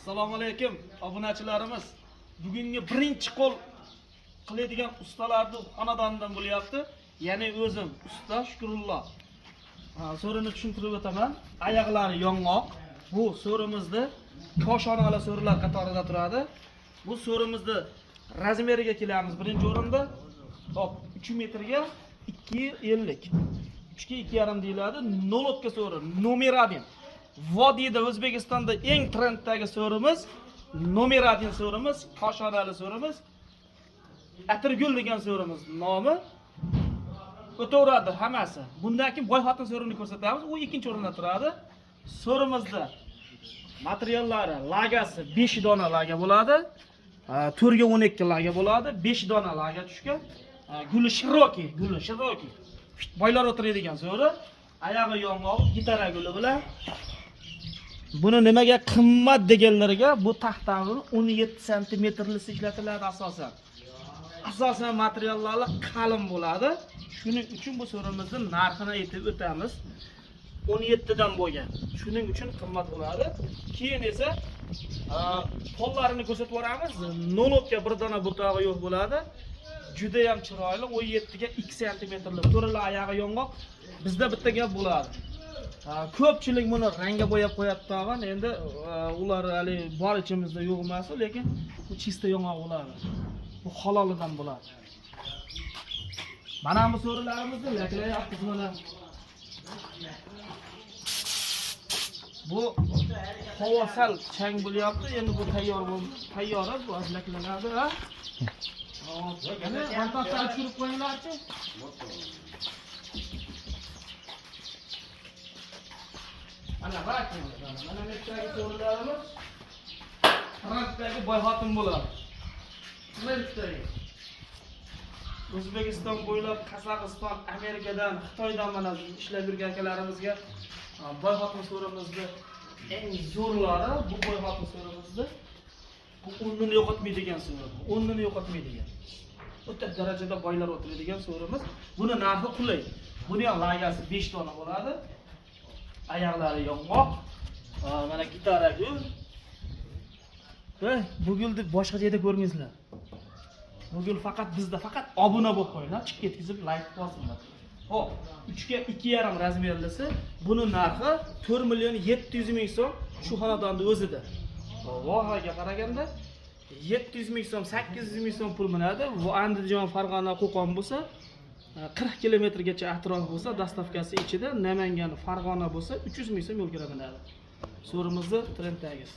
Assalomu alaykum obunachilarimiz. Bugungi birinchi qo'l qiladigan ustalarning xonadonidan bo'lyapti. Ya'ni o'zim usta Shukrullo. So'rini tushuntirib o'taman. Oyoqlari yong'oq. Bu so'rimizda koshonalar so'rilar qatorida turadi. Bu so'rimizni razmeriga kelamiz. Birinchi o'rinda 3 metrga 2.50. 3 ga 2.5 deyiladi. Nolotka so'ri, nomer 1. Vodiyda O'zbekistonda eng trenddagi so'rimiz, nomer 1 so'rimiz, koshonali so'rimiz, atirgul degan so'rimiz nomi o'taveradi hammasi. Bundan keyin boy xotin so'rini ko'rsatamiz. U ikkinchi o'rinda turadi. So'rimizda materiallari, lagasi 5 dona laga bo'ladi. 4 ga 12 laga bo'ladi. 5 dona laga tushgan. Guli shiroki. Boylar o'tiradigan so'ri. Oyog'i yong'oq, gitara guli bilan. Buni nimaga qimmat deganlarga bu taxtani 17 santimetrli ishlatiladi asosan. Asosan materiallari qalin bo'ladi. Shuning uchun bu so'rimizning narxini aytib o'tamiz. 17 dan bo'lgan. Shuning uchun qimmat bo'ladi. Keyin esa qo'llarini ko'rsatib o'ramiz. Nolotka bir dona butog'i yo'q bo'ladi. Juda ham chiroyli, 17 ga 2 santimetrli to'rali oyog'i yong'oq. Bizda bitta gap bo'ladi. Ko'pchilik buni rangga bo'yab qo'yapti tag'in. Endi ular hali bor ichimizda yo'q emas, lekin bu chista yong'oq bo'ladi. Bu halolidan bo'ladi. Mana bu so'rilarimizni laklayapmiz mana. Bu havosal chang bo'lyapti. Endi bu tayyor bu azlaklanadi, ha? Mana montajga tushirib qo'yinglarchi. Ana bakın, mana nechtagi so'rilarimiz Fransiyadagi boy xotin bo'ladi. O'zbekiston bo'ylab Qozog'iston, Amerikadan, Xitoydan mana ishlab yurgan akalarimizga boy xotin so'rimizni eng zo'rlari bu boy xotin so'rimizni. Bu o'rnini yo'qotmaydigan so'ri. O'rnini yo'qotmaydigan. O'ta darajada boylar o'tiradigan so'rimiz. Buni narxi qulay. Buni ham lagasi 5 dona bo'ladi. Oyoqlari yong'oq. Mana gitara gul. Bu gulni boshqa joyda ko'rmaysizlar. Bu gul faqat bizda, faqat obuna bo'lib qo'yinglar, chiqib ketkizib like bosinlar. Hop, 3 ga 2.5 razmerlisi. Buni narxi 4 million 700 ming so'm shu xonadonda o'zida. Vohaga qaraganda 700 ming so'm, 800 ming so'm pul minadi. Bu Andijon, Farg'ona, Qo'qon bo'lsa 40 kilometrgacha atrof bo'lsa, dastavkasi ichida, Namangan, Farg'ona bo'lsa 300 ming so'm yo'l kira minadi. So'rimizni trenddagisi.